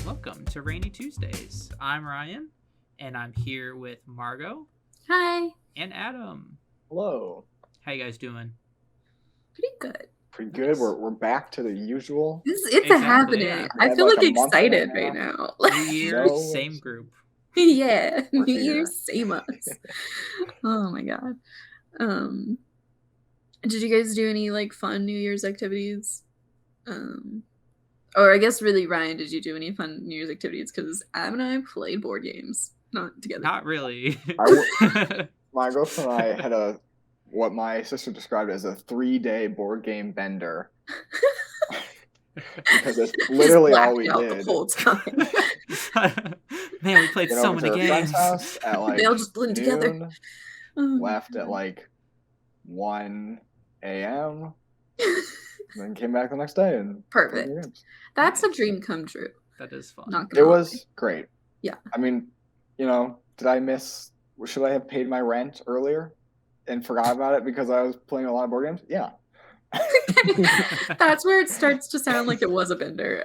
welcome to Rainy Tuesdays. I'm Ryan, and I'm here with Margot. Hi. And Adam. Hello. How you guys doing? Pretty good. Pretty good. We're back to the usual. It's a happening. Yeah. I feel like a month and a excited right half. now. New Year, No. same group. Yeah, We're New here. Year's, same us. Oh my god. Did you guys do any like fun New Year's activities? Or I guess really, Ryan, did you do any fun New Year's activities? Because Adam and I played board games, not together. Not really. My girlfriend and I had what my sister described as a 3-day board game bender. Because it's literally all we did. The whole time. Man, we played Went so over many to a friend's games. house at like They all just blend together. noon, Oh my left at God. like 1 a.m. then came back the next day and played Perfect. more games. That's a dream come true. That is fun. Not It gonna lie. was great. Yeah. I mean, should I have paid my rent earlier and forgot about it because I was playing a lot of board games? Yeah. That's where it starts to sound like it was a bender.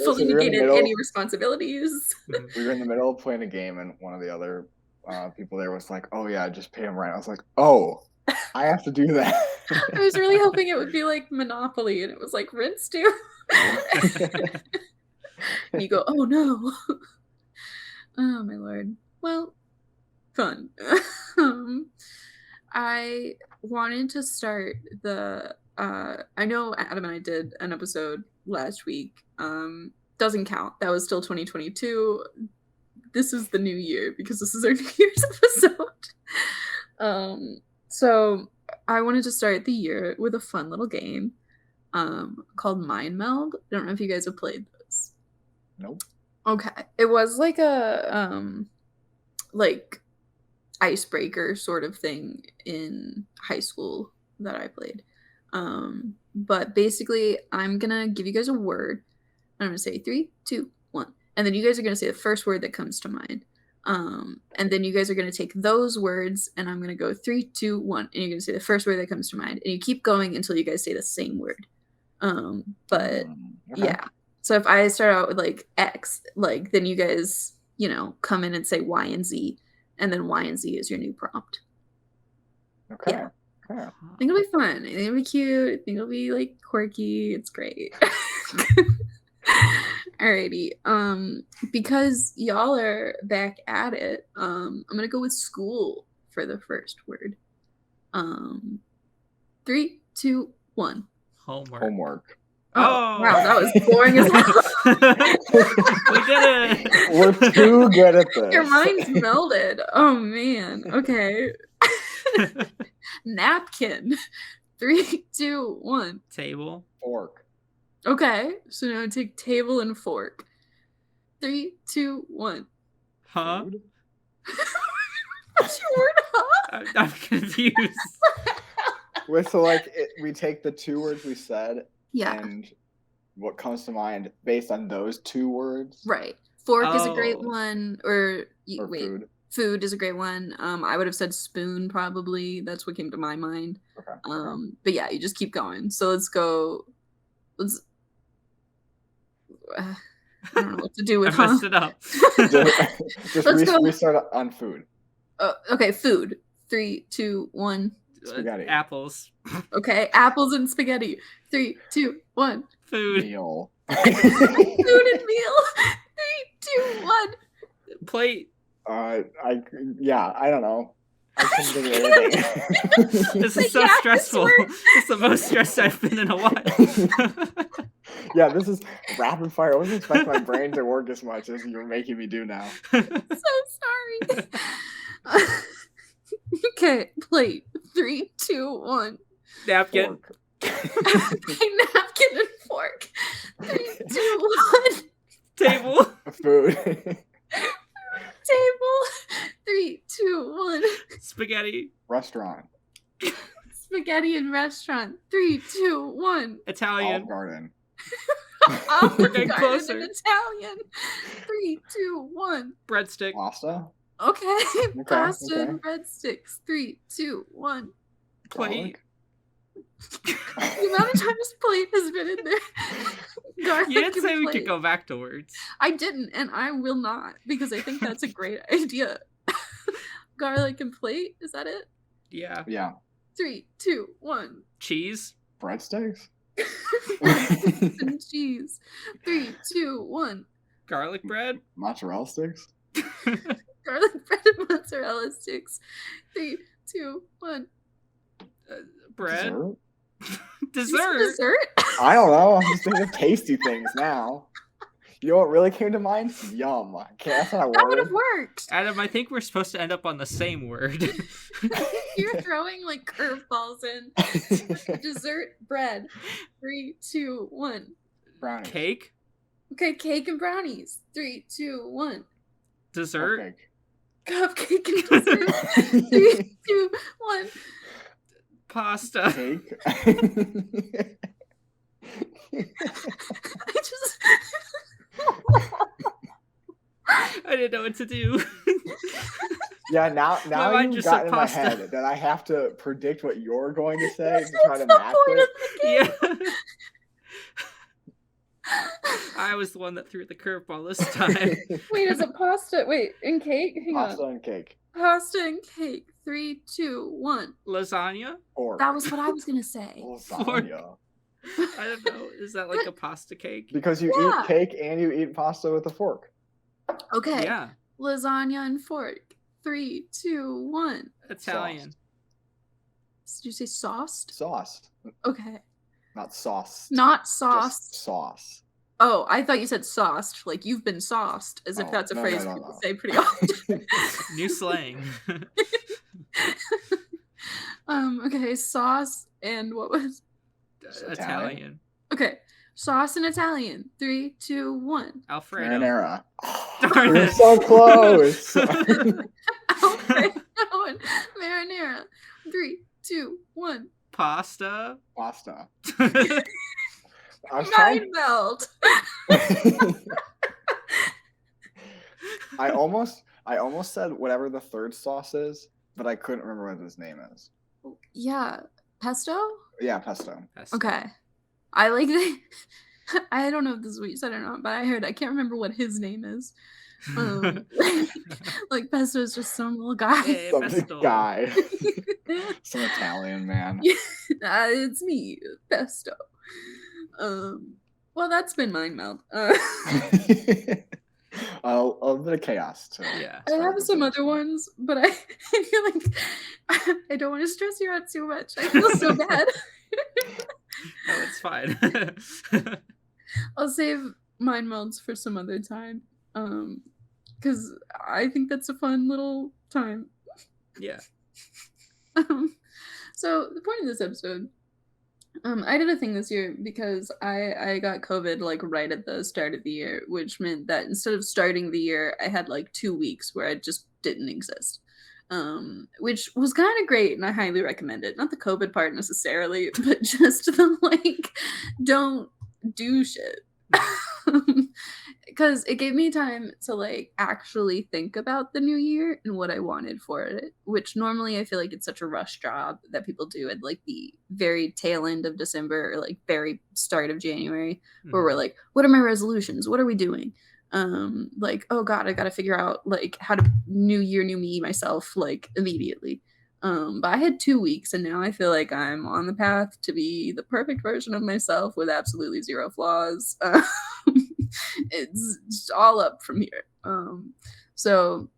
Fully we were in the negated middle. any responsibilities. We were in the middle of playing a game, and one of the other people there was like, "Oh yeah, just pay him rent." I was like, "Oh, I have to do that." I was really hoping it would be like Monopoly, and it was like rinse too. And you go, "Oh no!" Oh my lord. Well, fun. I wanted to start the. I know Adam and I did an episode last week. Doesn't count. That was still 2022. This is the new year because this is our New Year's episode. So I wanted to start the year with a fun little game called Mind Meld. I don't know if you guys have played this. Nope. Okay. It was like a like icebreaker sort of thing in high school that I played. But basically I'm gonna give you guys a word. I'm gonna say 3, 2, 1. And then you guys are gonna say the first word that comes to mind. And then you guys are gonna take those words and I'm gonna go 3, 2, 1, and you're gonna say the first word that comes to mind. And you keep going until you guys say the same word. But Okay. yeah. So if I start out with like X, like then you guys, come in and say Y and Z, and then Y and Z is your new prompt. Okay. Yeah. Okay. I think it'll be fun. I think it'll be cute. I think it'll be like quirky. It's great. Alrighty. Because y'all are back at it, I'm gonna go with school for the first word. 3, 2, 1. Homework. Oh wow, that was boring as hell. We did it. We're too good at this. Your mind's melded. Oh man. Okay. Napkin. 3, 2, 1. Table. Fork. Okay. So now take table and fork. 3, 2, 1. Huh? Food? What's your word, huh? I'm confused. Wait, so like we take the 2 words we said Yeah. and what comes to mind based on those 2 words? Right. Fork is a great Oh. one. Or wait. Food. Food is a great one. I would have said spoon probably. That's what came to my mind. Okay. But yeah, you just keep going. So let's go. I don't know what to do I with messed it up. Just Let's go. restart on food. Okay, food. 3, 2, 1. Spaghetti. Apples. Okay, apples and spaghetti. 3, 2, 1. Food. Meal. Food and meal. 3, 2, 1. Plate. I don't know. I couldn't think of anything. This is so Yeah, stressful. this This is the most stressed I've been in a while. Yeah, this is rapid fire. I wasn't expecting my brain to work as much as you're making me do now. So sorry. Okay, plate. 3, 2, 1. Napkin. Fork. Okay, napkin and fork. 3, 2, 1. Table. Food. Table. 3, 2, 1. Spaghetti. Restaurant. Spaghetti and restaurant. 3, 2, 1. Italian. Olive Garden. We're getting Garden closer. in Italian. 3, 2, 1. Breadstick. Pasta. Okay. Pasta okay. and breadsticks. 3, 2, 1. Plate. Garlic. The amount of times plate has been in there. Garlic You didn't say and we plate. could go back to words. I didn't, and I will not, because I think that's a great idea. Garlic and plate, is that it? Yeah. Yeah. 3, 2, 1. Cheese. Breadsticks? And cheese. 3, 2, 1. Garlic bread. Mozzarella sticks? Garlic bread and mozzarella sticks. 3, 2, 1. Bread. Dessert? Dessert. Dessert? I don't know. I'm just thinking of tasty things now. You know what really came to mind? Yum. Okay, that's not a That would word. have worked. Adam, I think we're supposed to end up on the same word. You're throwing like curveballs in. Dessert, bread. 3, 2, 1. Brownies. Cake. Okay, cake and brownies. 3, 2, 1. Dessert. Cupcake and dessert. 3, 2, 1. Pasta. Cake. I just. I didn't know what to do. Yeah, now mind you've just got said in my pasta. head that I have to predict what you're going to say to try to That's the match point it. of the game. Yeah. I was the one that threw the curveball this time. Wait, is it pasta? Wait, and cake? Hang Pasta on. and cake. Pasta and cake. 3, 2, 1. Lasagna. Pork. That was what I was gonna say. Lasagna. I don't know. Is that like a pasta cake? Because you Yeah. eat cake and you eat pasta with a fork. Okay. Yeah. Lasagna and fork. 3, 2, 1. Italian. Did you say sauced? Sauce. Okay. Not sauce. Not sauced. Just sauce. Oh, I thought you said sauced, like you've been sauced, as if Oh, that's a no, phrase no, no, people no. say pretty often. New slang. Okay, sauce and what was Italian. okay, sauce and Italian. 3, 2, 1. Alfredo. Marinara. Darn We're it. so close. Alfredo and marinara. 3, 2, 1. Pasta. Pasta. I was trying. Mind meld. I almost said whatever the third sauce is, but I couldn't remember what his name is. Yeah, pesto. Yeah, pesto. Pesto. Okay, I like the. I don't know if this is what you said or not, but I heard I can't remember what his name is. Like pesto is just some little guy. Hey, Some pesto. guy. Some Italian man. It's me, pesto. Well, that's been mind meld. A bit of chaos too. Yeah. I have some other ones, but I feel like I don't want to stress you out too much. I feel so bad. No, it's fine. I'll save mind melds for some other time. Because I think that's a fun little time. Yeah. So the point of this episode, I did a thing this year because I got COVID like right at the start of the year, which meant that instead of starting the year, I had like 2 weeks where I just didn't exist. Which was kind of great, and I highly recommend it. Not the COVID part necessarily, but just the like, don't do shit. Because it gave me time to like actually think about the new year and what I wanted for it, which normally I feel like it's such a rush job that people do at like the very tail end of December or like very start of January, where we're like, what are my resolutions? What are we doing? Like, oh god, I gotta figure out like how to new year, new me myself like immediately. But I had 2 weeks, and now I feel like I'm on the path to be the perfect version of myself with absolutely zero flaws. It's just all up from here. So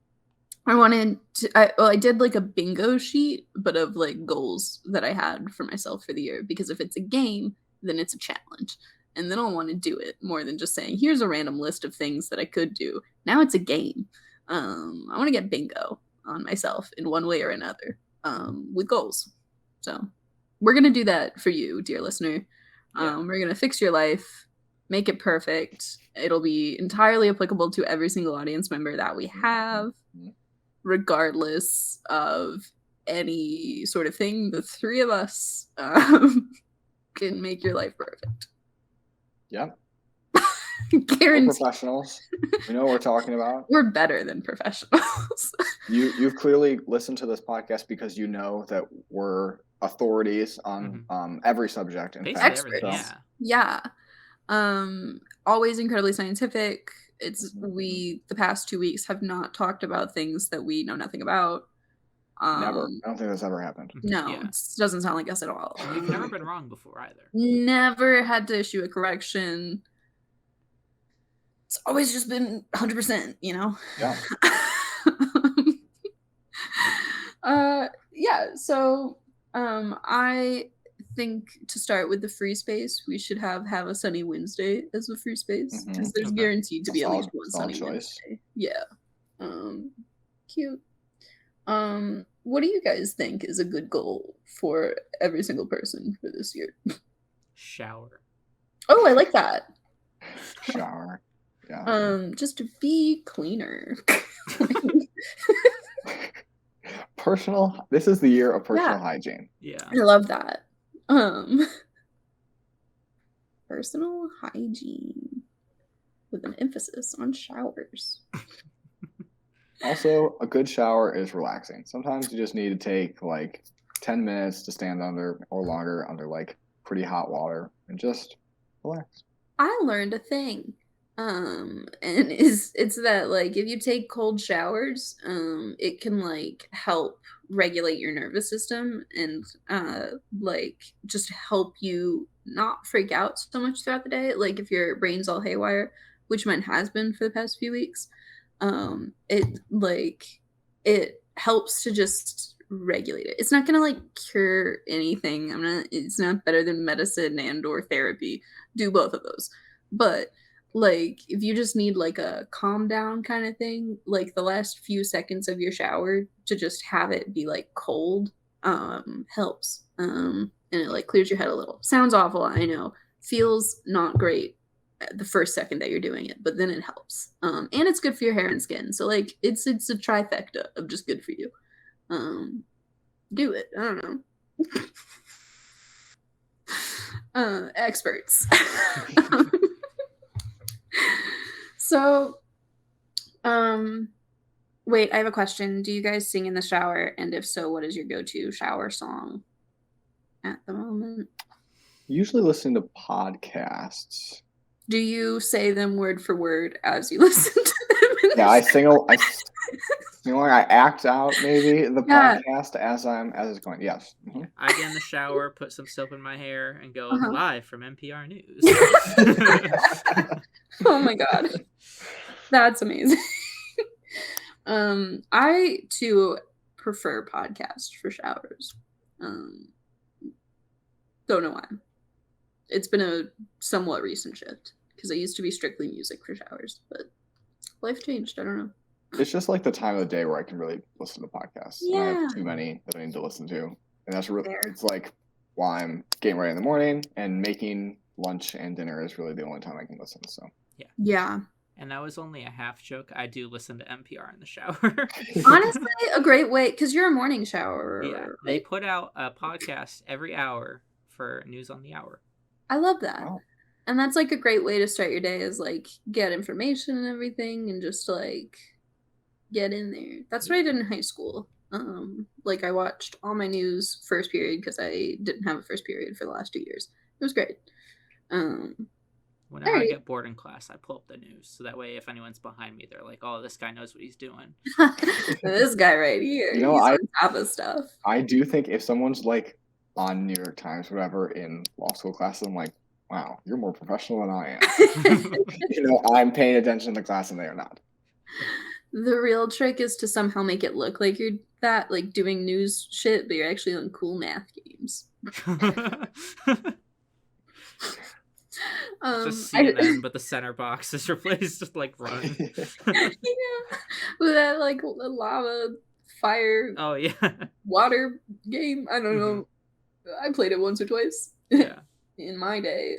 I wanted to. I did like a bingo sheet, but of like goals that I had for myself for the year. Because if it's a game, then it's a challenge, and then I'll want to do it more than just saying, "Here's a random list of things that I could do." Now it's a game. I want to get bingo on myself in one way or another. With goals. So we're going to do that for you, dear listener. We're going to fix your life, make it perfect. It'll be entirely applicable to every single audience member that we have, regardless of any sort of thing. The three of us can make your life perfect. Yep. We're Guaranteed. professionals. We know what we're talking about. We're better than professionals. You've clearly listened to this podcast because you know that we're authorities on every subject. In Basically fact, everything, so. Yeah. Always incredibly scientific. The past 2 weeks have not talked about things that we know nothing about. Never. I don't think that's ever happened. No, Yeah. it doesn't sound like us at all. And we've never been wrong before either. Never had to issue a correction. It's always just been 100%, you know? Yeah. Yeah, so I think to start with the free space, we should have a sunny Wednesday as a free space because there's guaranteed to be at least one sunny Wednesday. Yeah. Cute. What do you guys think is a good goal for every single person for this year? Shower. Oh, I like that. Shower. Yeah. Just to be cleaner. This is the year of personal hygiene. Yeah. I love that. Personal hygiene with an emphasis on showers. Also, a good shower is relaxing. Sometimes you just need to take like 10 minutes to stand under or longer under like pretty hot water and just relax. I learned a thing. And it's that like if you take cold showers, it can like help regulate your nervous system and like just help you not freak out so much throughout the day. Like if your brain's all haywire, which mine has been for the past few weeks, it helps to just regulate it. It's not gonna like cure anything. It's not better than medicine and or therapy. Do both of those. But like if you just need like a calm down kind of thing, like the last few seconds of your shower to just have it be like cold helps. And it like clears your head a little. Sounds awful, I know. Feels not great the first second that you're doing it, but then it helps. And it's good for your hair and skin. So like it's a trifecta of just good for you. Do it. I don't know. Experts. So, wait, I have a question. Do you guys sing in the shower? And if so, what is your go-to shower song at the moment? Usually listening to podcasts. Do you say them word for word as you listen to them? Yeah, I sing. I act out maybe the podcast as it's going. Yes. Mm-hmm. I get in the shower, put some soap in my hair, and go live from NPR News. Oh my god, that's amazing. I too prefer podcasts for showers. Don't know why. It's been a somewhat recent shift because I used to be strictly music for showers, but life changed. I don't know. It's just like the time of the day where I can really listen to podcasts. Yeah. I have too many that I need to listen to. And that's really, it's like while I'm getting ready in the morning and making lunch and dinner is really the only time I can listen. So, yeah. And that was only a half joke. I do listen to NPR in the shower. Honestly, a great way, because you're a morning shower. Yeah. They put out a podcast every hour for News on the Hour. I love that. Wow. And that's like a great way to start your day is like get information and everything and just like get in there. That's what I did in high school. Like I watched all my news first period because I didn't have a first period for the last 2 years. It was great. Whenever I get bored in class, I pull up the news. So that way, if anyone's behind me, they're like, oh, this guy knows what he's doing. This guy right here. You know, he's on top of stuff. I do think if someone's like on New York Times, whatever, in law school classes, I'm like, wow, you're more professional than I am. I'm paying attention to the class and they are not. The real trick is to somehow make it look like you're that, like doing news shit, but you're actually on cool math games. Just CNN, but the center box is replaced with like run. Yeah, with that like lava, fire, water game. I don't know. I played it once or twice. Yeah. In my day.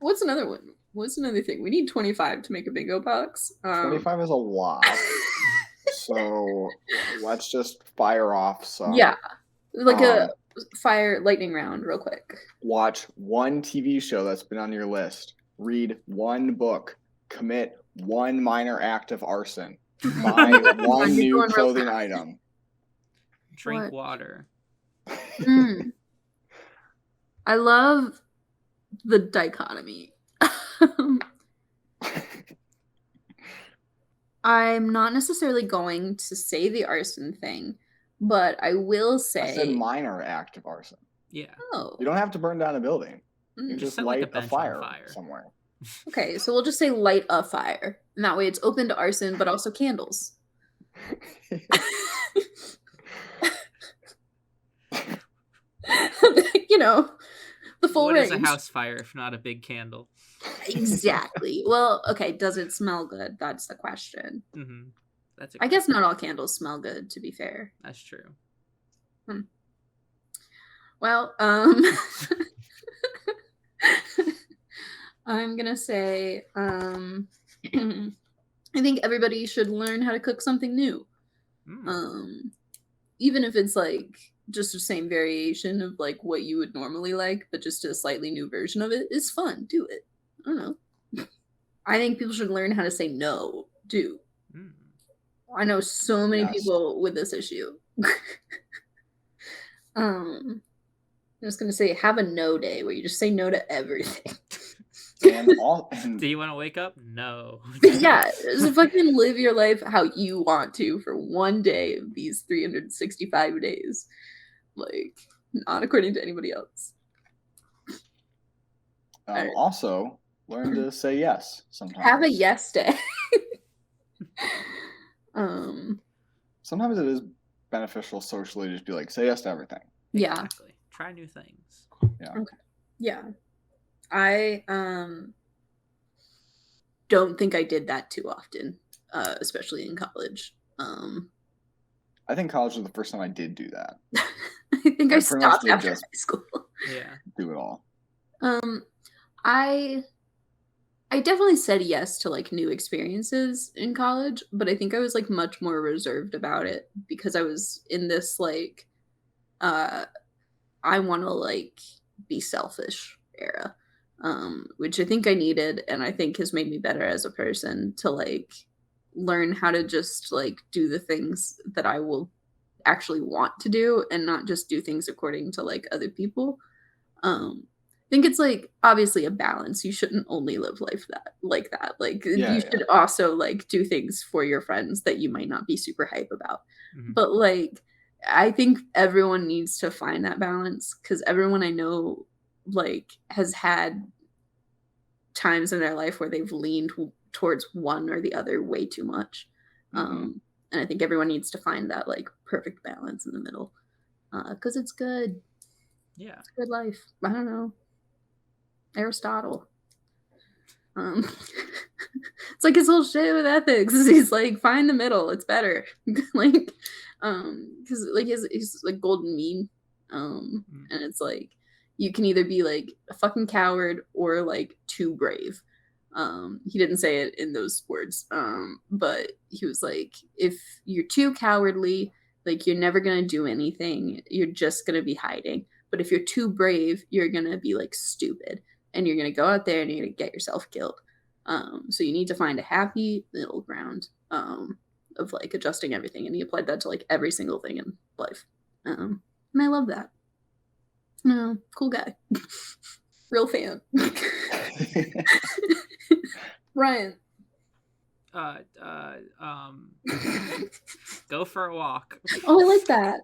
What's another one? What's another thing? We need 25 to make a bingo box. 25 is a lot. So let's just fire off some. Yeah. Like a fire lightning round real quick. Watch one TV show that's been on your list read one book, commit one minor act of arson, buy one new clothing item, drink water. I love the dichotomy. I'm not necessarily going to say the arson thing, but I will say... I said minor act of arson. Yeah. Oh. You don't have to burn down a building. You Just just set, light like, a fire somewhere. Okay, so we'll just say light a fire. And that way it's open to arson, but also candles. You know, the full range. What is a house fire if not a big candle? Exactly. Well, okay, does it smell good? That's the question. Mm-hmm. That's I guess not all candles smell good, to be fair. That's true. Well, I'm gonna say, I think everybody should learn how to cook something new. Even if it's like just the same variation of like what you would normally like, but just a slightly new version of it is fun. Do it. I don't know. I think people should learn how to say no, too. I know so many people with this issue. I'm just gonna say, have a no day where you just say no to everything. Do you want to wake up? No. Yeah, just fucking live your life how you want to for one day of these 365 days. Like, not according to anybody else. Also, learn to say yes sometimes. Have a yes day. Sometimes it is beneficial socially to just be like, say yes to everything. Yeah. Exactly. Try new things. Yeah. Okay. Yeah. I don't think I did that too often, especially in college. I think college was the first time I did do that. I think I stopped after high school. Yeah. Do it all. I definitely said yes to like new experiences in college, but I think I was like much more reserved about it because I was in this like I want to like be selfish era, which I think I needed and I think has made me better as a person to like learn how to just like do the things that I will actually want to do and not just do things according to like other people. I think it's like obviously a balance. You shouldn't only live life like that. Like you should also like do things for your friends that you might not be super hype about. But like I think everyone needs to find that balance because everyone I know like has had times in their life where they've leaned towards one or the other way too much. And I think everyone needs to find that like perfect balance in the middle because it's good. Yeah. It's a good life. I don't know. Aristotle. It's like his whole shit with ethics. He's like, find the middle. It's better. Like, because like his like golden mean. And it's like you can either be like a fucking coward or like too brave. He didn't say it in those words. But he was like, if you're too cowardly, like you're never gonna do anything. You're just gonna be hiding. But if you're too brave, you're gonna be like stupid. And you're going to go out there and you're going to get yourself killed. So you need to find a happy middle ground of like adjusting everything. And he applied that to like every single thing in life. And I love that. No, cool guy. Real fan. Ryan. Go for a walk. Oh, I like that.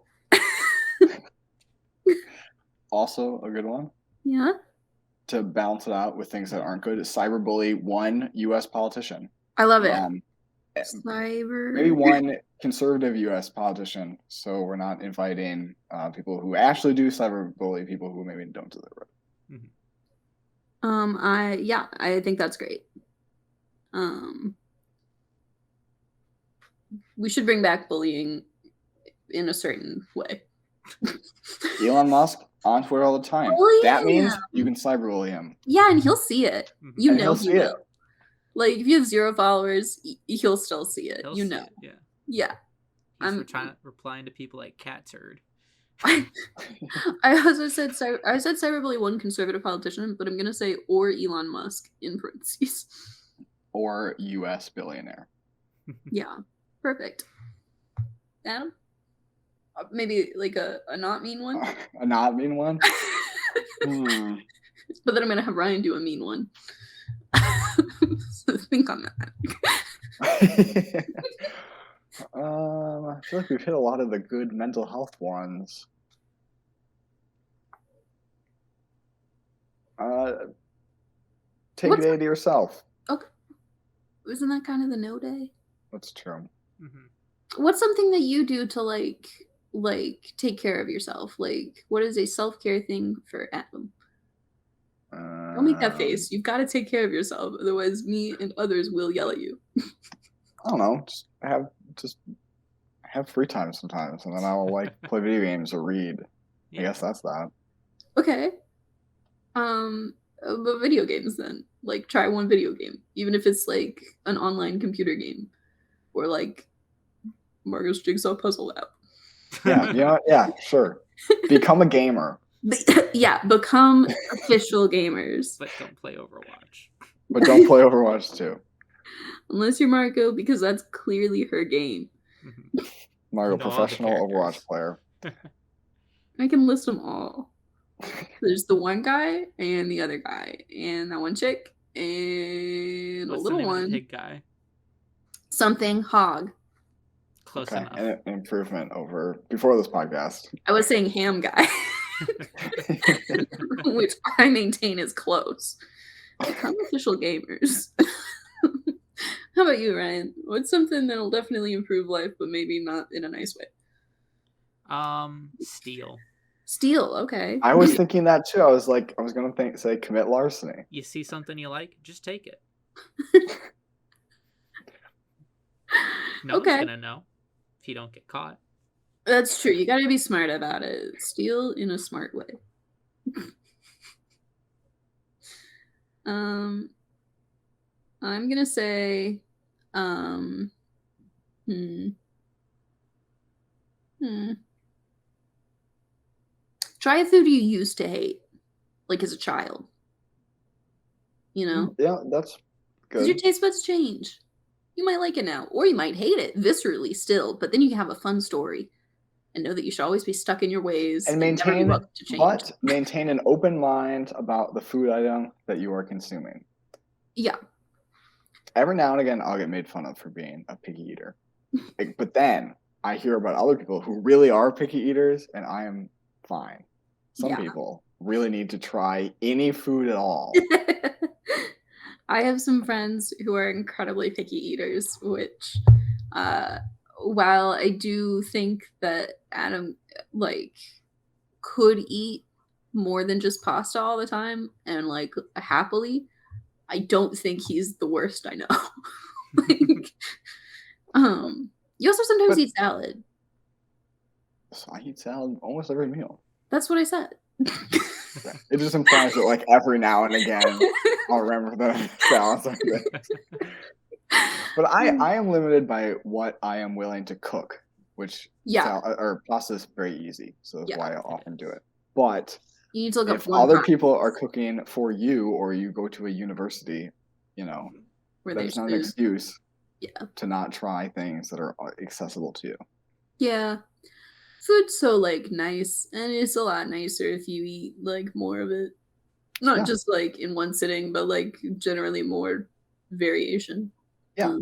Also a good one. Yeah. To balance it out with things that aren't good, cyberbully one U.S. politician. I love it. Maybe one conservative U.S. politician, so we're not inviting people who actually do cyberbully people who maybe don't deliver it. I think that's great. We should bring back bullying in a certain way. Elon Musk on Twitter all the time. That means you can cyberbully him. Yeah, and he'll see it. You know he will. Like if you have 0 followers, he'll still see it. He'll see it, Yeah. He's replying to people like cat turd. I also said I said cyberbully one conservative politician, but I'm gonna say or Elon Musk in parentheses. Or U.S. billionaire. Yeah, perfect. Adam, maybe like a not mean one. A not mean one. But then I'm gonna have Ryan do a mean one. So think on that. I feel like we've hit a lot of the good mental health ones. Take a day to yourself. Okay. Isn't that kind of the no day? That's true. Mm-hmm. What's something that you do to like take care of yourself? Like, what is a self-care thing for Adam? Don't make that face. You've got to take care of yourself. Otherwise, me and others will yell at you. I don't know. Just have free time sometimes, and then I'll like play video games or read. Yeah. I guess that's that. Okay. But video games then. Like, try one video game, even if it's like an online computer game, or like Mario's Jigsaw Puzzle app. Yeah, you know what? Yeah, sure. Become a gamer. Yeah, become official gamers. But don't play Overwatch. But don't play Overwatch too. Unless you're Marco, because that's clearly her game. Mm-hmm. Mario, professional Overwatch player. I can list them all. There's the one guy and the other guy, and that one chick, and What's a little the name one. Of the pig guy. Something hog. Close enough. An improvement over before this podcast. I was saying ham guy, which I maintain is close. Become official gamers. How about you, Ryan? What's something that'll definitely improve life, but maybe not in a nice way? Steal. Steal, okay. I was thinking that too. I was gonna say commit larceny. You see something you like, just take it. No one's gonna know if you don't get caught. That's true. You gotta be smart about it. Steal in a smart way. I'm gonna say, try a food you used to hate, like as a child. You know? Yeah, that's good. Because your taste buds change. You might like it now, or you might hate it viscerally still, but then you can have a fun story and know that you should always be stuck in your ways and maintain an open mind about the food item that you are consuming. Yeah. Every now and again, I'll get made fun of for being a picky eater. But then I hear about other people who really are picky eaters, and I am fine. Some people really need to try any food at all. I have some friends who are incredibly picky eaters, which, while I do think that Adam, like, could eat more than just pasta all the time and, like, happily, I don't think he's the worst I know. Like, you also sometimes eat salad. So I eat salad almost every meal. That's what I said. It just implies that, like, every now and again, I'll remember the salad. But I am limited by what I am willing to cook, which pasta is very easy, so that's why I often do it. But you need to look if other people are cooking for you, or you go to a university, you know, there's not an excuse to not try things that are accessible to you. Yeah. Food's so, like, nice, and it's a lot nicer if you eat, like, more of it. Not just, like, in one sitting, but, like, generally more variation. Yeah.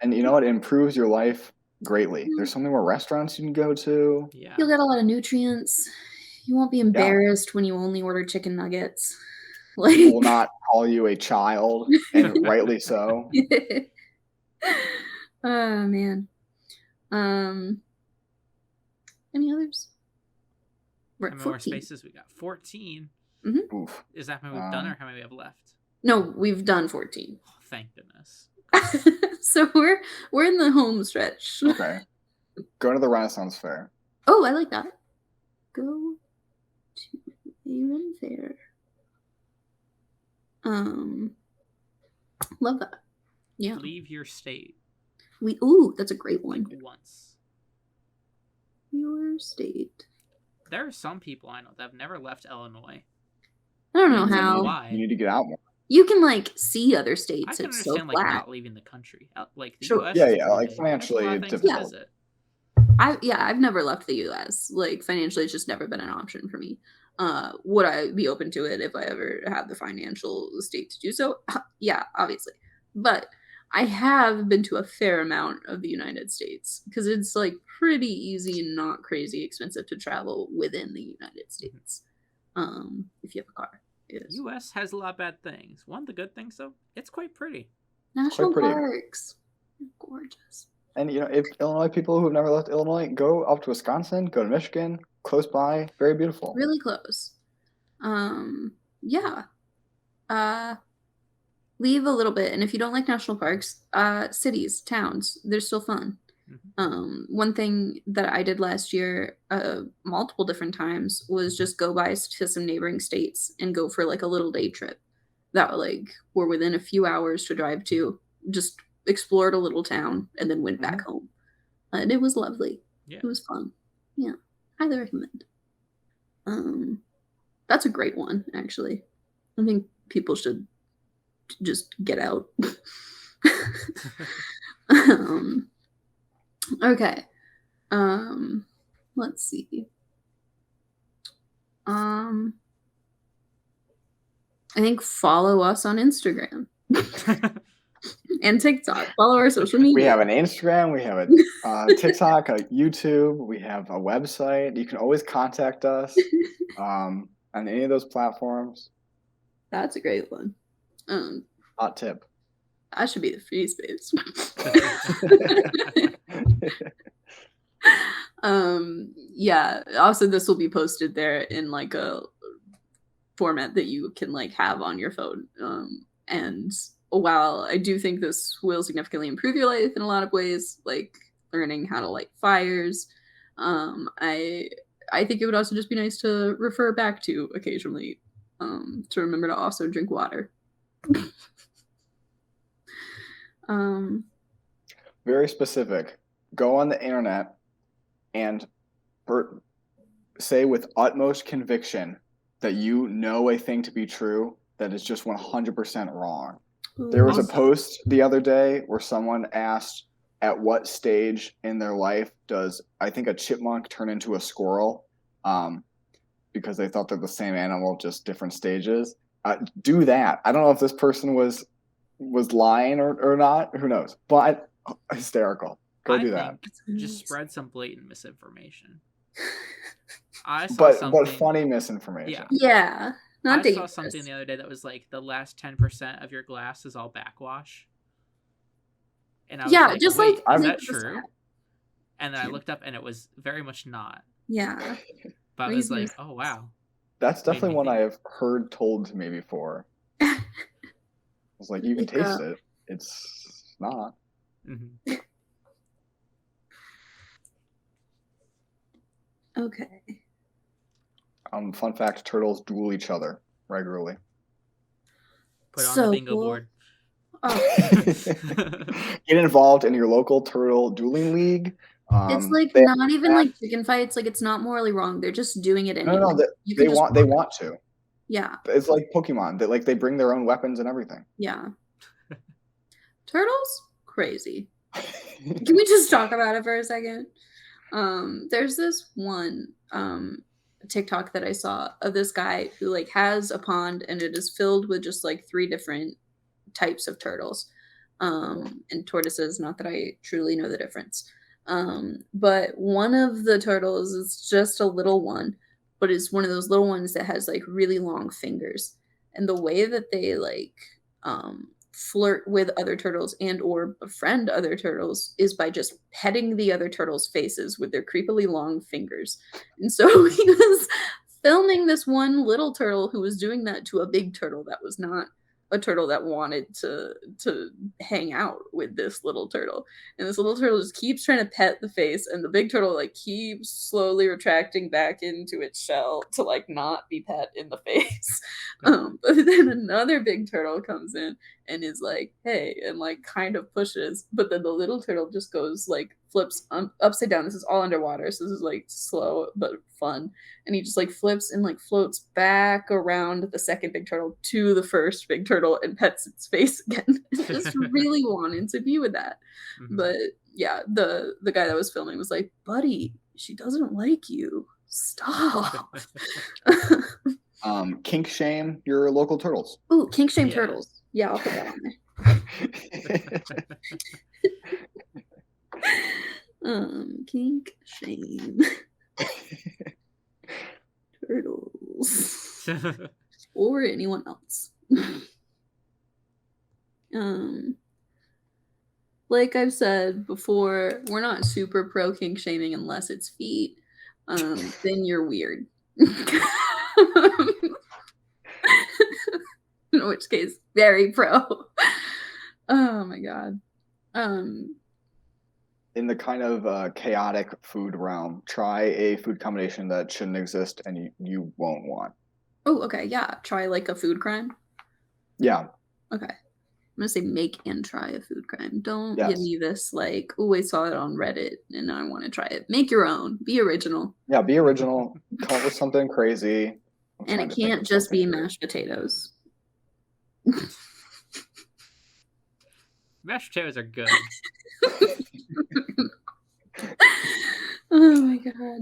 And you know what? It improves your life greatly. There's so many more restaurants you can go to. Yeah. You'll get a lot of nutrients. You won't be embarrassed when you only order chicken nuggets. Like, people will not call you a child, and rightly so. Oh, man. Any others? How many more spaces we got? 14. Mm-hmm. Is that how many we've done, or how many we have left? No, we've done 14. Oh, thank goodness. So we're in the home stretch. Okay. Go to the Renaissance Fair. Oh, I like that. Go to a Ren Fair. Love that. Yeah. Leave your state. Ooh, that's a great one. Like once. Your state. there are some people I know that have never left Illinois. I don't know And how. why? You need to get out more. You can like see other I states. can It's so understand like flat. not leaving the country. Like the Sure. U.S. Yeah, is yeah, pretty like big. financially, There's a lot of things difficult. to visit. I've never left the U.S. Like financially, it's just never been an option for me. Would I be open to it if I ever have the financial state to do so? Yeah, obviously. But I have been to a fair amount of the United States because it's like pretty easy and not crazy expensive to travel within the United States. If you have a car. Yes. U.S. has a lot of bad things. One of the good things, though, it's quite pretty. National pretty. parks. Gorgeous. And if Illinois people who've never left Illinois, go up to Wisconsin, go to Michigan, close by, very beautiful. Really close. Yeah. Leave a little bit, and if you don't like national parks, cities, towns, they're still fun. One thing that I did last year, multiple different times, was just go by to some neighboring states and go for like a little day trip that like were within a few hours to drive to. Just explored a little town and then went back home, and it was lovely. Yeah. It was fun. Yeah, highly recommend. That's a great one, actually. I think people should just get out. Okay. Let's see. I think follow us on Instagram and TikTok. Follow our social media. We have an Instagram, we have a TikTok, a YouTube, we have a website. You can always contact us on any of those platforms. That's a great one. Hot tip. That should be the free space. Yeah. Also, this will be posted there in like a format that you can like have on your phone. And while I do think this will significantly improve your life in a lot of ways, like learning how to light fires, I think it would also just be nice to refer back to occasionally, to remember to also drink water. Very specific. Go on the internet and say with utmost conviction that you know a thing to be true that is just 100% wrong. There was a post the other day where someone asked at what stage in their life does, I think, a chipmunk turn into a squirrel, because they thought they're the same animal, just different stages. Do that. I don't know if this person was lying or not. Who knows? But hysterical. Go do that. Just spread some blatant misinformation. I saw but something. Funny misinformation. Yeah. Not I saw something the other day that was like the last 10% of your glass is all backwash. And I was like, just wait, like is that true? And then I looked up and it was very much not. Yeah. But I was like, oh wow. That's definitely one I have heard told to me before. I was like, you can taste it. It's not. Mm-hmm. Okay. Fun fact: turtles duel each other regularly. Put it on the bingo board. Oh. Get involved in your local turtle dueling league. It's like not even like chicken fights. Like it's not morally wrong. They're just doing it anyway. No, they want to. Yeah. It's like Pokemon. They bring their own weapons and everything. Yeah. Turtles? Crazy. Can we just talk about it for a second? There's this one TikTok that I saw of this guy who like has a pond and it is filled with just like 3 different types of turtles and tortoises. Not that I truly know the difference. But one of the turtles is just a little one, but it's one of those little ones that has like really long fingers. And the way that they like flirt with other turtles and or befriend other turtles is by just petting the other turtles' faces with their creepily long fingers. And so he was filming this one little turtle who was doing that to a big turtle that was not a turtle that wanted to hang out with this little turtle. And this little turtle just keeps trying to pet the face, and the big turtle like keeps slowly retracting back into its shell to like not be pet in the face. But then another big turtle comes in and is like, hey, and like kind of pushes, but then the little turtle just goes like flips upside down. This is all underwater, so this is like slow but fun. And he just like flips and like floats back around the second big turtle to the first big turtle and pets its face again. Just really wanted to be with that. But yeah, the guy that was filming was like, buddy, she doesn't like you. Stop. Kink shame your local turtles. Ooh, kink shame turtles. Yeah, I'll put that on there. Kink shame turtles. Or anyone else. Like I've said before, we're not super pro kink shaming unless it's feet. Then you're weird. In which case, very pro. Oh my god. In the kind of chaotic food realm, try a food combination that shouldn't exist and you won't want. Oh, okay, yeah. Try like a food crime. Yeah. Okay. I'm gonna say make and try a food crime. Don't give me this like, oh, I saw it on Reddit and I want to try it. Make your own. Be original. Yeah, be original. Come up with something crazy. And it can't just be mashed potatoes. Mashed potatoes are good. Oh my god.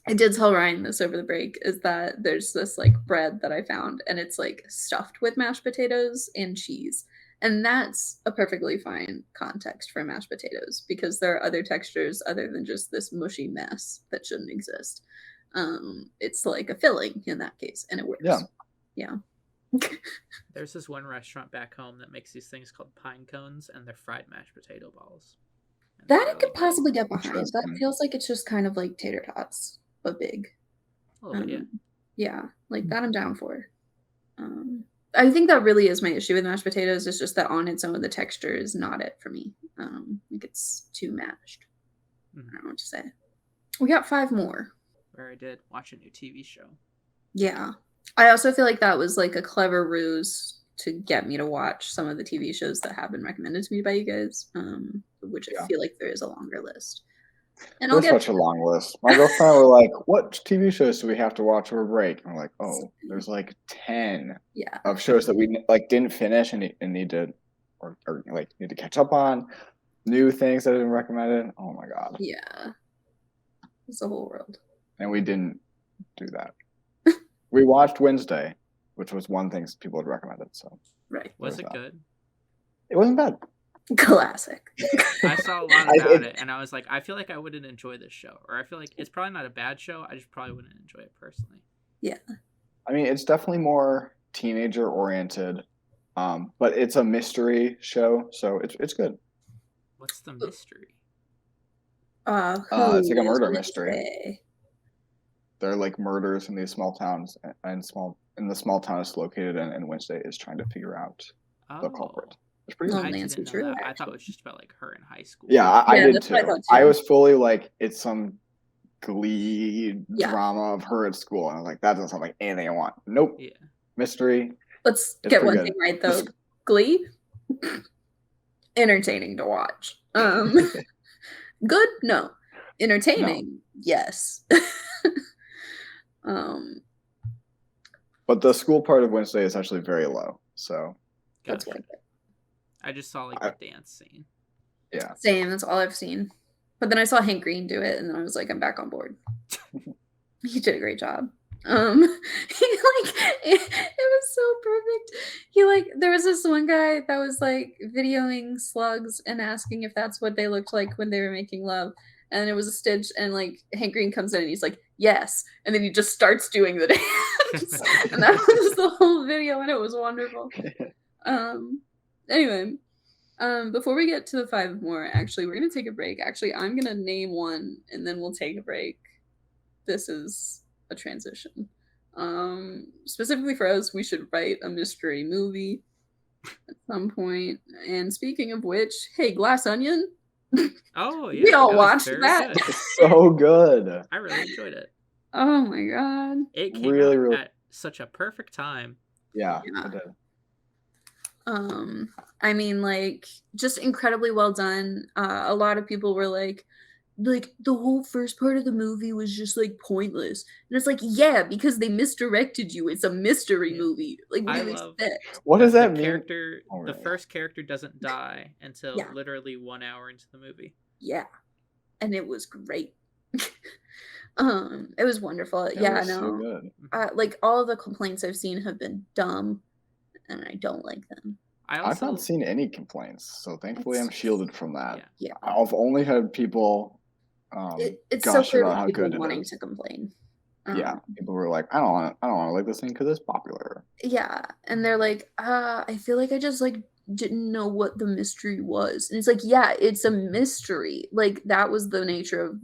I did tell Ryan this over the break, is that there's this like bread that I found and it's like stuffed with mashed potatoes and cheese. And that's a perfectly fine context for mashed potatoes because there are other textures other than just this mushy mess that shouldn't exist. It's like a filling in that case, and it works. Yeah. There's this one restaurant back home that makes these things called pine cones, and they're fried mashed potato balls. That I could possibly get behind. That feels like it's just kind of like tater tots, but big. A little bit, yeah, like that I'm down for. I think that really is my issue with mashed potatoes. It's just that on its own, the texture is not it for me. Like it's too mashed. I don't know what to say. We got 5 more. Where I did watch a new TV show. Yeah. I also feel like that was like a clever ruse to get me to watch some of the TV shows that have been recommended to me by you guys, which I feel like there is a longer list. And there's such a long list. My girlfriend were like, what TV shows do we have to watch over break? And I'm like, oh, there's like 10 of shows that we like didn't finish and need to or like need to catch up on. New things that have been recommended. Oh my god. Yeah. It's the whole world. And we didn't do that. We watched Wednesday, which was one thing people had recommended. So was it good? It wasn't bad. Classic. I saw a lot about it, and I was like, I feel like I wouldn't enjoy this show, or I feel like it's probably not a bad show. I just probably wouldn't enjoy it personally. Yeah. I mean, it's definitely more teenager oriented, but it's a mystery show, so it's good. What's the mystery? It's like a murder mystery. They're like murders in these small towns, and in the small town it's located in, and Wednesday is trying to figure out the culprit. It's pretty I didn't know that. I thought it was just about like her in high school. Yeah, I did too. I was fully like, it's some Glee drama of her at school, and I was like, that doesn't sound like anything I want. Nope. Yeah. Mystery. Let's get one thing right though. Glee, entertaining to watch. Good? No. Entertaining? No. Yes. But the school part of Wednesday is actually very low, so that's worth it. I just saw like the dance scene. Yeah. Same, that's all I've seen. But then I saw Hank Green do it, and then I was like, I'm back on board. He did a great job. He like it was so perfect. He like there was this one guy that was like videoing slugs and asking if that's what they looked like when they were making love. And it was a Stitch, and like Hank Green comes in and he's like, yes. And then he just starts doing the dance. And that was the whole video, and it was wonderful. Anyway, before we get to the 5 more, actually, we're gonna take a break. Actually, I'm gonna name one and then we'll take a break. This is a transition. Specifically for us, we should write a mystery movie at some point. And speaking of which, hey, Glass Onion. Oh yeah, we all watched that. So good. I really enjoyed it. Oh my god, it came really at such a perfect time. Yeah, it did. I mean, like, just incredibly well done. A lot of people were like the whole first part of the movie was just like pointless, and it's like, yeah, because they misdirected you. It's a mystery Yeah. movie. Like, what I do you love expect? What that does the that mean? character, Oh, the really? first character doesn't die until Yeah. literally 1 hour into the movie. Yeah, and it was great. It was wonderful. It Yeah, was so no, good. Mhm. like all the complaints I've seen have been dumb, and I don't like them. I I've not also, seen any complaints, so thankfully I'm It's shielded from that. yeah, yeah, I've only had people it's so gush clear about with how people good it wanting is. to complain. Yeah, Um, people were like, I don't want to like this thing because it's popular. yeah, and they're like, I feel like I just like didn't know what the mystery was, and it's like, yeah, it's a mystery. Like that was the nature of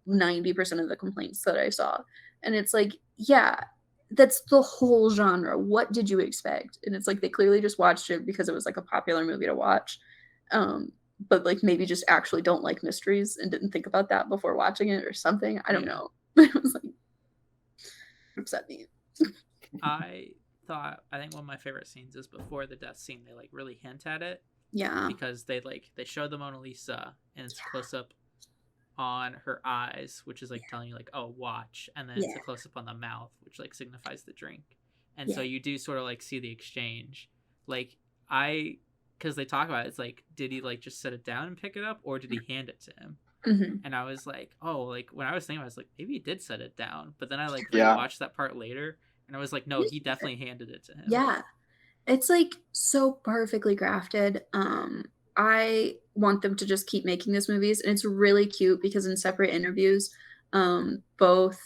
90% of the complaints that I saw, and it's like, yeah, that's the whole genre. What did you expect? And it's like they clearly just watched it because it was like a popular movie to watch, um, but like maybe just actually don't like mysteries and didn't think about that before watching it or something. I don't yeah. know. It was like upset me. I think one of my favorite scenes is before the death scene. They like really hint at it Yeah. because they show the Mona Lisa and it's close up on her eyes, which is like telling you like, oh, watch, and then it's Yeah. a close up on the mouth, which like signifies the drink, and so Yeah. you do sort of like see the exchange, like I, because they talk about it, it's like, did he like just set it down and pick it up, or did he hand it to him? Mhm. And I was like, oh, like when I was thinking, I was like, maybe he did set it down, but then I like Yeah, rewatched that part later, and I was like, no, he definitely handed it to him. Yeah. It's, like, so perfectly crafted. I want them to just keep making these movies, and it's really cute because in separate interviews, both,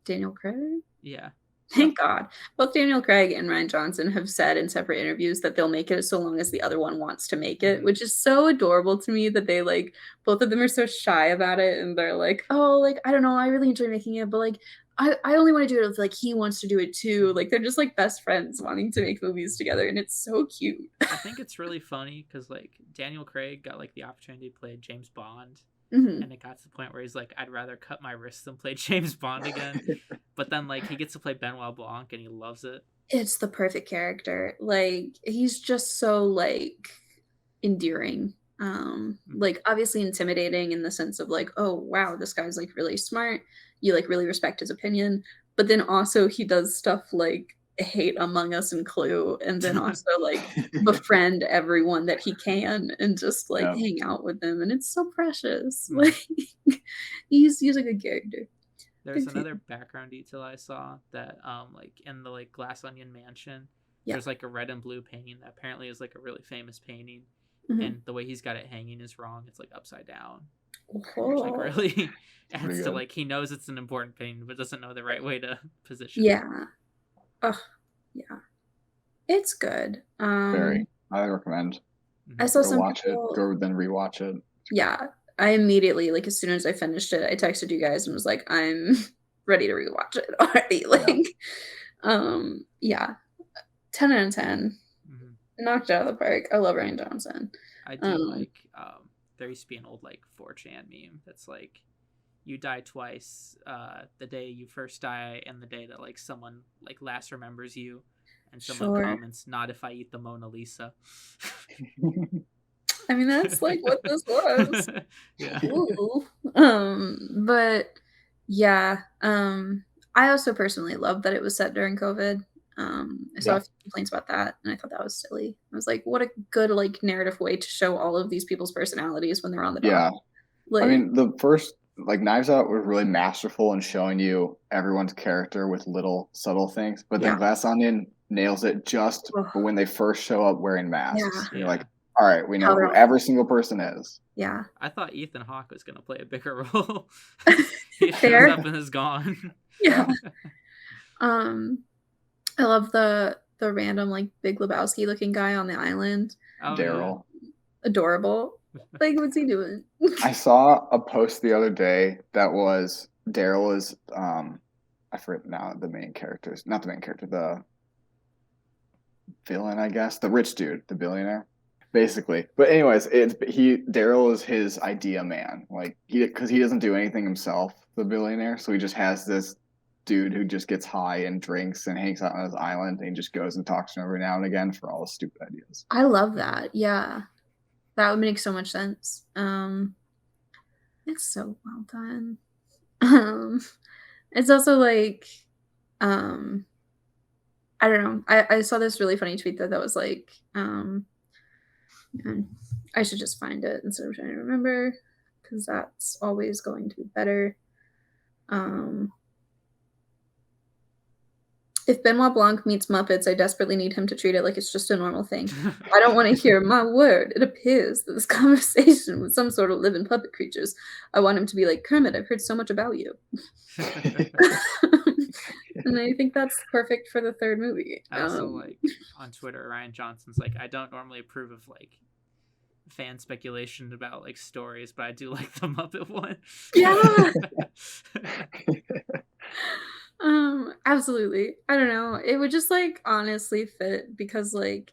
Daniel Craig? Yeah. Thank God. Both Daniel Craig and Ryan Johnson have said in separate interviews that they'll make it so long as the other one wants to make it, Hmm. which is so adorable to me that they like both of them are so shy about it and they're like, "Oh, like I don't know, I really enjoy making it, but like I only want to do it if like he wants to do it too." Like they're just like best friends wanting to make movies together and it's so cute. I think it's really funny because like Daniel Craig got like the opportunity to play James Bond, Mhm. and it got to the point where he's like, I'd rather cut my wrists than play James Bond again. But then like he gets to play Benoit Blanc and he loves it. It's the perfect character. Like, he's just so, like, endearing. Mhm. Like, obviously intimidating in the sense of, like, "Oh, wow, this guy's, like, really smart." You, like, really respect his opinion, but then also he does stuff like hate Among Us and Clue, and then also, like, befriend everyone that he can and just, like, yeah, hang out with them, and it's so precious. Mhm. Like, he's a good character. There's Big another fan. background detail I saw that like in the like Glass Onion Mansion, Yeah. there's like a red and blue painting that apparently is like a really famous painting, Mhm. and the way he's got it hanging is wrong. It's like upside down, which like Oh. really pretty adds to good. like he knows it's an important painting but doesn't know the right way to position it. Yeah. Ugh, yeah. It's good. Very. I recommend. I Hmm. saw Go some watch it. people Go then rewatch it. yeah, I immediately, like, as soon as I finished it, I texted you guys and was like, "I'm ready to rewatch it already." Yeah, Like, yeah, 10 out of 10. Hmm. Knocked it out of the park. I love Ryan Johnson. I do Um, like there used to be an old like 4chan meme that's like, you die twice, the day you first die and the day that like someone like last remembers you, and someone sure. comments, not if I eat the Mona Lisa. I mean, that's, like, what this was. Yeah. Ooh. But yeah, I also personally love that it was set during COVID. I saw yeah, a few complaints about that, and I thought that was silly. I was like, what a good like narrative way to show all of these people's personalities when they're on the dock. yeah. I Like, mean, the first like Knives Out was really masterful in showing you everyone's character with little subtle things, but then yeah, Glass Onion nails it just ugh, when they first show up wearing yeah, masks. And you're Yeah. like, all right, we how know they're who all, every single person is. yeah, I thought Ethan Hawke was gonna play a bigger role. He shows fair, up and is gone. yeah. Um, I love the random like Big Lebowski looking guy on the island. Oh yeah. Daryl. Adorable. Like, what's he doing? I saw a post the other day that was Daryl is I forget now the main characters, not the main character, the villain, I guess, the rich dude, the billionaire, basically. But anyways, it's he Daryl is his idea man, like he because he doesn't do anything himself, the billionaire, so he just has this dude who just gets high and drinks and hangs out on his island, and he just goes and talks to him every now and again for all the stupid ideas. I love that. Yeah. That would make so much sense. It's so well done. It's also like, I don't know. I saw this really funny tweet that was like, I should just find it instead of trying to remember, because that's always going to be better. If Benoit Blanc meets Muppets, I desperately need him to treat it like it's just a normal thing. I don't want to hear my word. It appears that this conversation with some sort of living puppet creatures. I want him to be like, Kermit, I've heard so much about you. And I think that's perfect for the third movie. I also like on Twitter, Ryan Johnson's like, I don't normally approve of like fan speculation about like stories, but I do like the Muppet one. Yeah. Absolutely. I don't know. It would just like honestly fit because like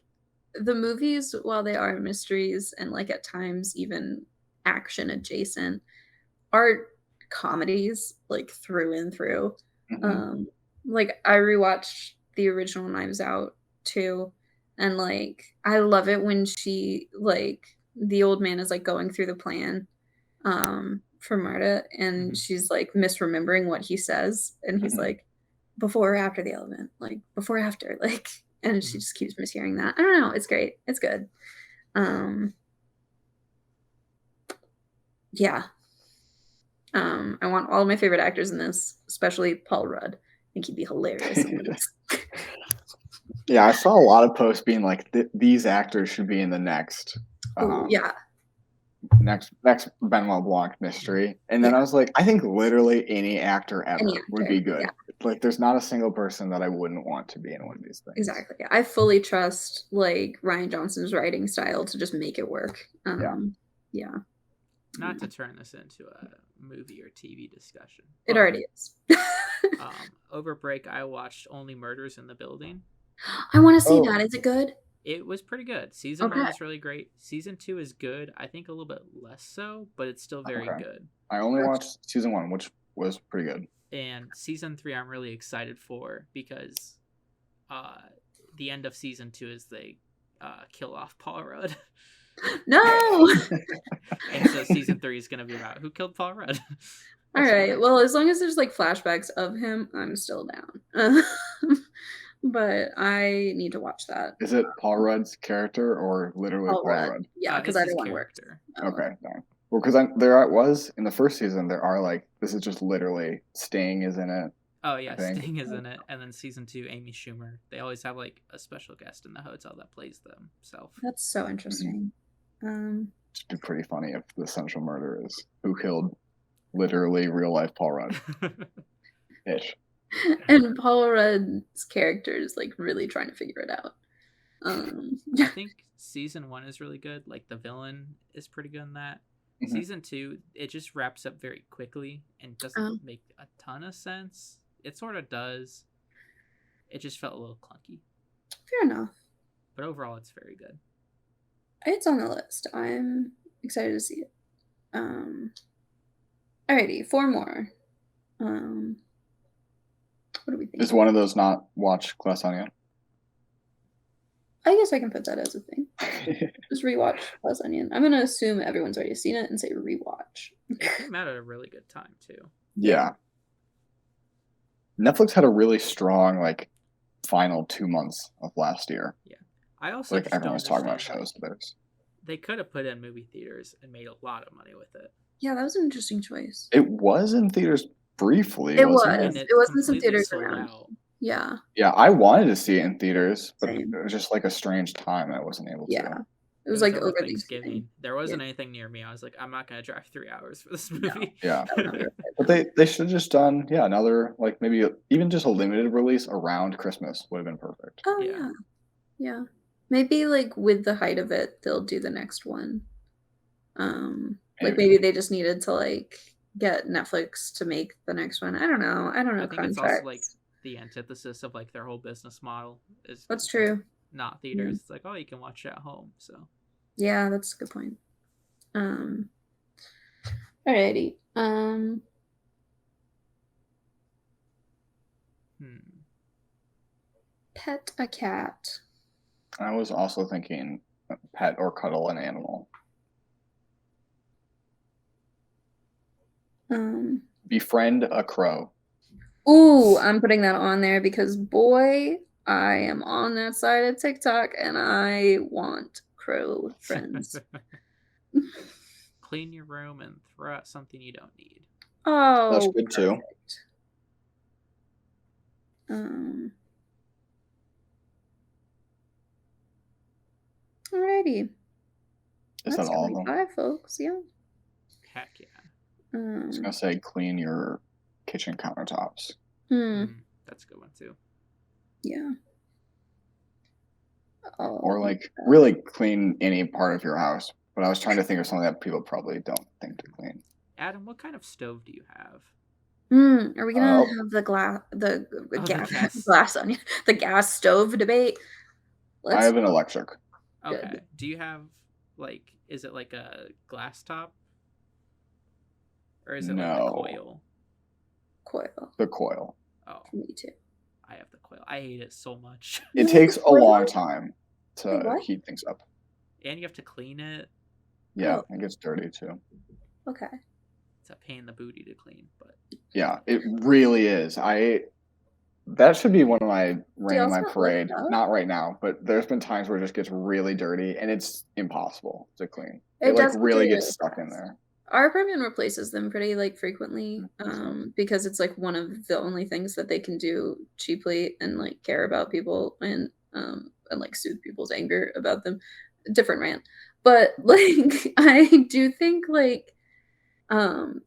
the movies, while they are mysteries and like at times even action adjacent, are comedies like through and through. Like I rewatched the original Knives Out too, and like I love it when she like the old man is like going through the plan for Marta, and she's like misremembering what he says, and he's like, before or after the element, like before or after, like, and she just keeps mishearing that. I don't know, it's great, it's good. Yeah. I want all of my favorite actors in this, especially Paul Rudd. I think he'd be hilarious in this. Yeah, I saw a lot of posts being like, these actors should be in the next next Benoit Blanc mystery. And then I was like, I think literally any actor ever would be good. Like there's not a single person that I wouldn't want to be in one of these things. Exactly. I fully trust like Ryan Johnson's writing style to just make it work. Yeah. Not to turn this into a movie or TV discussion. It already is. Over break, I watched Only Murders in the Building. I want to see that. Is it good? It was pretty good. Season 1 was really great. Season 2 is good. I think a little bit less so, but it's still very good. I only watched season 1, which was pretty good. And season 3 I'm really excited for because the end of season 2 is they kill off Paul Rudd. No! And so season 3 is going to be about who killed Paul Rudd. All right. Well, as long as there's like flashbacks of him, I'm still down. But I need to watch that. Is it Paul Rudd's character or literally Paul Rudd? Yeah, because either one worked. Okay, no. Well, because there was in the first season, there are like this is just literally Sting is in it. Oh yeah, Sting is in it, and then season 2, Amy Schumer. They always have like a special guest in the hotel that plays themselves. That's so interesting. It'd be pretty funny if the central murder is who killed literally real life Paul Rudd. Ish. And Paul Rudd's character is like really trying to figure it out. I think season 1 is really good. Like the villain is pretty good in that. Season 2, it just wraps up very quickly and doesn't make a ton of sense. It sort of does. It just felt a little clunky. Fair enough. But overall, it's very good. It's on the list. I'm excited to see it. Alrighty, 4 more. What do we think? Is one of those not watch Glass Onion? I guess I can put that as a thing. Just rewatch Glass Onion. I'm gonna assume everyone's already seen it and say rewatch. It came out at a really good time too. Yeah. Netflix had a really strong like final 2 months of last year. Yeah. I also like everyone was talking about shows to theirs. They could have put it in movie theaters and made a lot of money with it. Yeah, that was an interesting choice. It was in theaters briefly. It wasn't was. It was in some theaters around. Yeah. Yeah, I wanted to see it in theaters, but it was just like a strange time I wasn't able to. Yeah. It was like over Thanksgiving. There wasn't anything near me. I was like, I'm not going to drive 3 hours for this movie. No. Yeah. But they should have just done, another, like maybe even just a limited release around Christmas would have been perfect. Oh, yeah. Yeah. Maybe like with the height of it, they'll do the next one. Like maybe they just needed to like get Netflix to make the next one. I don't know. I think it's also like the antithesis of like their whole business model is that's true. Not theaters. It's like, oh, you can watch it at home. So yeah, that's a good point. Alrighty. Pet a cat. I was also thinking pet or cuddle an animal. Befriend a crow. Ooh, I'm putting that on there because boy, I am on that side of TikTok and I want crow friends. Clean your room and throw out something you don't need. Oh, that's good too. Alrighty. Is that all of them? 5, folks. Yeah. Heck yeah. I was gonna say clean your kitchen countertops. That's a good one too. Yeah. Or like really clean any part of your house. But I was trying to think of something that people probably don't think to clean. Adam, what kind of stove do you have? Are we gonna have the gas stove debate? I have an electric. Okay. Good. Do you have like, is it like a glass top? Or is it like the coil? Coil. The coil. Oh. Me too. I have the coil. I hate it so much. It takes a long time to heat things up. And you have to clean it. Yeah, it gets dirty too. Okay. It's a pain in the booty to clean, but yeah, it really is. That should be one of my raining my parade. Not right now, but there's been times where it just gets really dirty and it's impossible to clean. It like really gets stuck in there. Our apartment replaces them pretty like frequently, because it's like one of the only things that they can do cheaply and like care about people and like soothe people's anger about them. Different rant, but like I do think like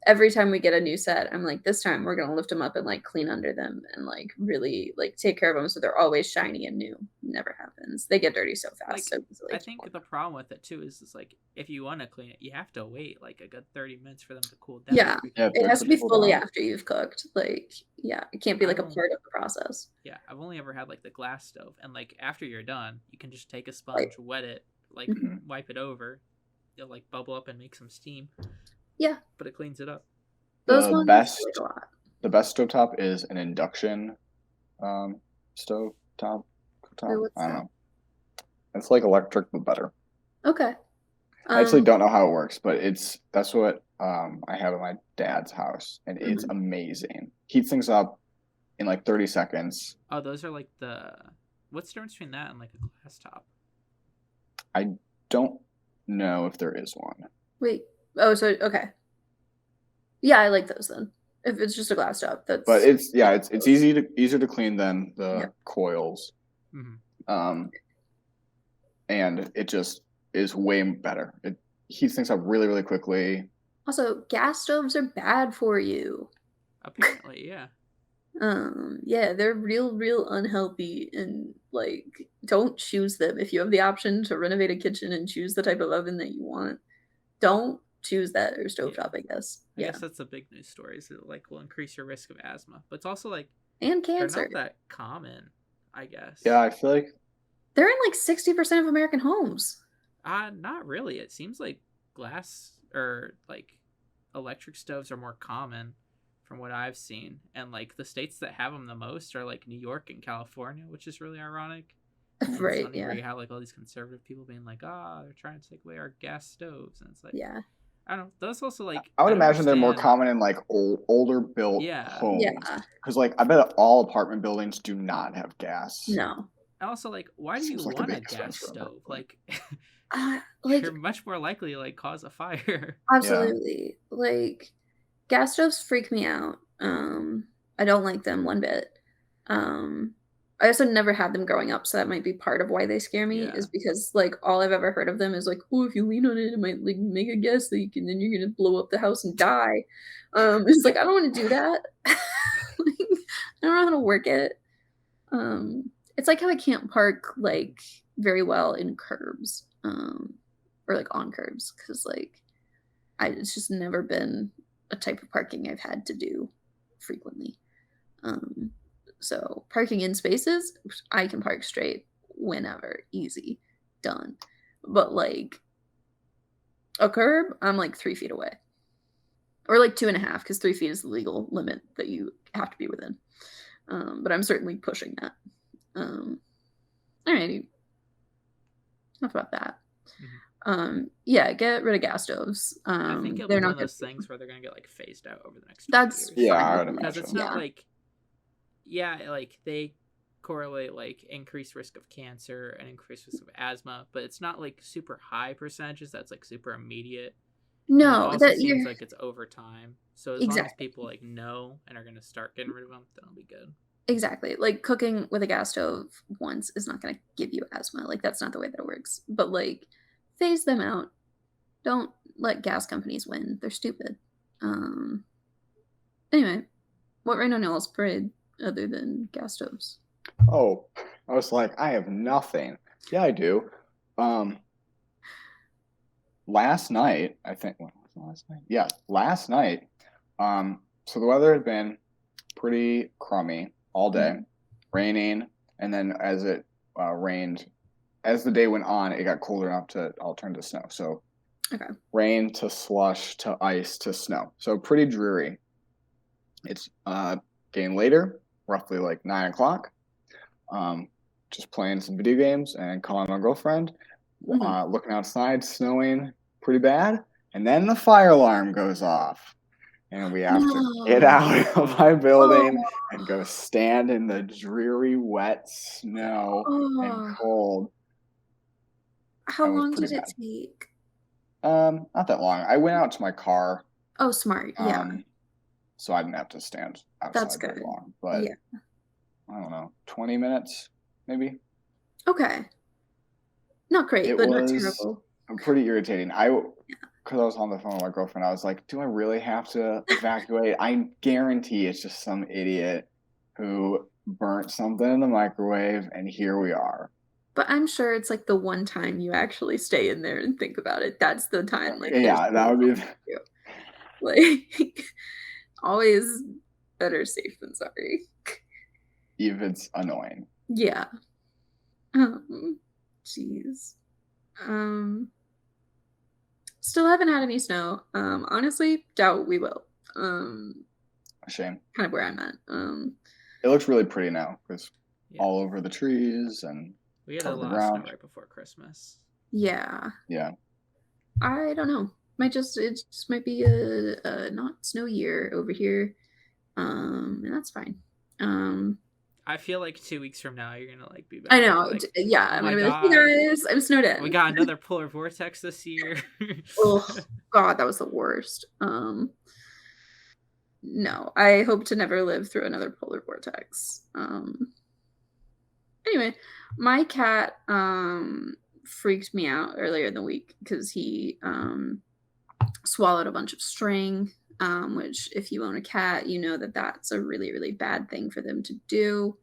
every time we get a new set, I'm like, this time we're gonna lift them up and like clean under them and like really like take care of them so they're always shiny and new. Never happens. They get dirty so fast. Like, so easily. I think the problem with it too is like if you want to clean it, you have to wait like a good 30 minutes for them to cool down. Yeah, it has to be fully after you've cooked. Like, yeah, it can't be like a part of the process. Yeah, I've only ever had like the glass stove, and like after you're done, you can just take a sponge, wet it, like wipe it over. It'll like bubble up and make some steam. Yeah, but it cleans it up. The best stovetop is an induction stove top. I don't know. It's like electric but better. Okay. I actually don't know how it works, but that's what I have at my dad's house, and it's amazing. Heats things up in like 30 seconds. Oh, those are like what's the difference between that and like a glass top? I don't know if there is one. Wait. Oh, so okay. Yeah, I like those then. If it's just a glass top, that's. But it's easier to clean than the coils. And it just is way better. It heats things up really, really quickly. Also, gas stoves are bad for you. Apparently, yeah. Yeah, they're real unhealthy, and like don't choose them. If you have the option to renovate a kitchen and choose the type of oven that you want, don't choose that or stovetop, I guess. I guess that's a big news story. Is it like will increase your risk of asthma, but it's also like and cancer. They're not that common, I guess. Yeah, I feel like they're in like 60% of American homes. Not really. It seems like glass or like electric stoves are more common from what I've seen, and like the states that have them the most are like New York and California, which is really ironic. Right. It's funny where you have like all these conservative people being like, they're trying to take away our gas stoves, and it's like, yeah. I don't know. Those also like I would imagine they're more common in like older built homes. Yeah. Because like I bet all apartment buildings do not have gas. No. Also, like, why do you want a gas stove? Like, you're much more likely to like cause a fire. Absolutely. Yeah. Like, gas stoves freak me out. I don't like them one bit. I also never had them growing up, so that might be part of why they scare me. Is because like all I've ever heard of them is like, oh, if you lean on it, it might like make a gas leak, and then you're gonna blow up the house and die. It's like I don't want to do that. Like, I don't know how to work it. It's like how I can't park like very well in curbs, or like on curbs, because like it's just never been a type of parking I've had to do frequently. So parking in spaces, I can park straight whenever, easy, done. But like a curb, I'm like 3 feet away, or like 2.5, because 3 feet is the legal limit that you have to be within. But I'm certainly pushing that. Alrighty. Enough about that. Yeah, get rid of gas stoves. I think it'll be one of those things where they're gonna get like phased out over the next 20 years. Yeah, I would imagine. Because it's not like, like they correlate like increased risk of cancer and increased risk of asthma, but it's not like super high percentages that's like super immediate. No, and it also seems like it's over time. So as long as people like know and are gonna start getting rid of them, then it'll be good. Exactly. Like cooking with a gas stove once is not gonna give you asthma. Like that's not the way that it works. But like phase them out. Don't let gas companies win. They're stupid. Anyway, what rain on y'all's parade other than gas stoves? Oh, I was like, I have nothing. Yeah, I do. Last night, I think. When was it last night? Yeah, last night. So the weather had been pretty crummy all day, raining, and then as it rained, as the day went on, it got colder enough to all turn to snow. So rain to slush to ice to snow. So pretty dreary. It's getting later, roughly like 9 o'clock. Just playing some video games and calling my girlfriend. Looking outside, snowing pretty bad, and then the fire alarm goes off, and we have to get out of my building and go stand in the dreary, wet snow and cold. How long did it take? Not that long. I went out to my car. Oh, smart. Yeah. So I didn't have to stand outside very long. But I don't know, 20 minutes maybe. Okay. Not great, but not terrible. Pretty irritating. Because I was on the phone with my girlfriend, I was like, do I really have to evacuate? I guarantee it's just some idiot who burnt something in the microwave, and here we are. But I'm sure it's like the one time you actually stay in there and think about it. That's the time. Like, that would be like always better safe than sorry. If it's annoying. Yeah. Jeez. Still haven't had any snow. Honestly, doubt we will. A shame. Kind of where I'm at. It looks really pretty now because all over the trees and we had a lot of snow right before Christmas. Yeah. Yeah. I don't know. It just might be a not snow year over here. And that's fine. I feel like 2 weeks from now you're gonna like be back. I know. Like, yeah. I'm gonna be like, hey guys, I'm snowed in. We got another polar vortex this year. Oh God, that was the worst. No, I hope to never live through another polar vortex. Anyway, my cat freaked me out earlier in the week because he swallowed a bunch of string. Which if you own a cat, you know that that's a really, really bad thing for them to do.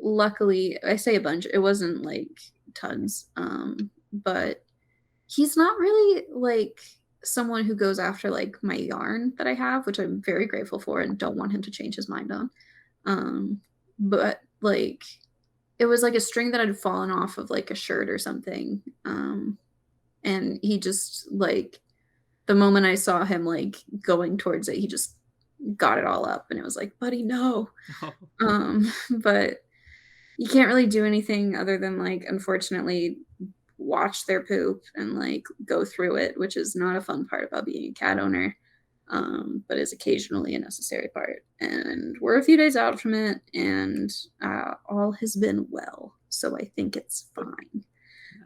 Luckily, I say a bunch, it wasn't like tons, but he's not really like someone who goes after like my yarn that I have, which I'm very grateful for and don't want him to change his mind on. But like it was like a string that had fallen off of like a shirt or something. And he just like the moment I saw him like going towards it, he just got it all up and it was like, buddy, no. But you can't really do anything other than like, unfortunately, watch their poop and like go through it, which is not a fun part about being a cat owner, but is occasionally a necessary part. And we're a few days out from it and all has been well. So I think it's fine. Nice.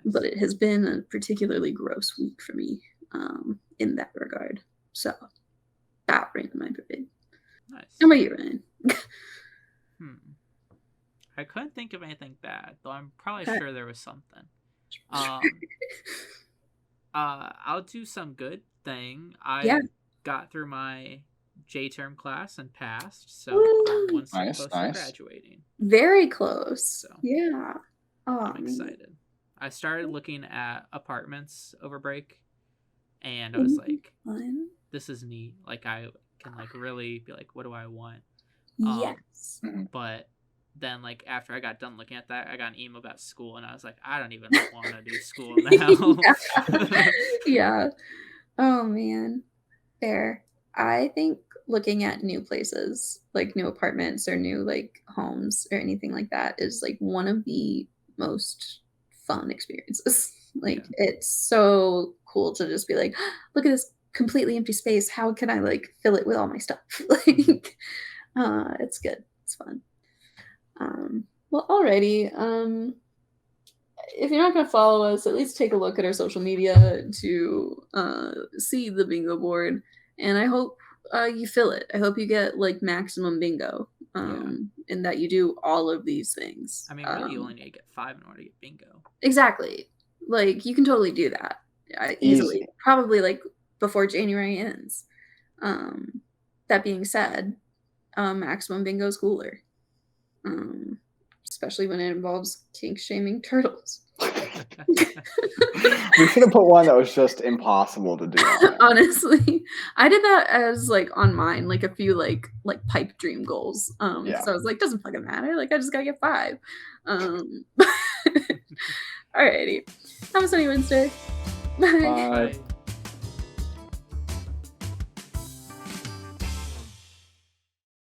But it has been a particularly gross week for me. In that regard. So that ran my parade. Nice. How about you, Ryan? I couldn't think of anything bad, though I'm probably sure there was something. I'll do some good thing. I got through my J-term class and passed, so I'm one step close to graduating. Very close. So, yeah. I'm excited. I started looking at apartments over break. And I was like, this is neat. Like, I can, like, really be like, what do I want? Yes. But then, like, after I got done looking at that, I got an email about school. And I was like, I don't even want to do school now. Yeah. Oh, man. Fair. I think looking at new places, like new apartments or new like homes or anything like that is like one of the most fun experiences. Like it's so cool to just be like, look at this completely empty space. How can I like fill it with all my stuff? Like it's good. It's fun. Well, alrighty. If you're not going to follow us, at least take a look at our social media to see the bingo board. And I hope you fill it. I hope you get like maximum bingo and that you do all of these things. I mean, really, you only need to get 5 in order to get bingo. Exactly. Like, you can totally do that easily. Easy. Probably like before January ends. That being said, maximum bingo is cooler. Especially when it involves kink shaming turtles. We should have put one that was just impossible to do. Honestly, I did that as like on mine, like a few like pipe dream goals. So I was like, doesn't fucking matter. Like I just gotta get 5. Alrighty, have a sunny Wednesday. Bye. Bye.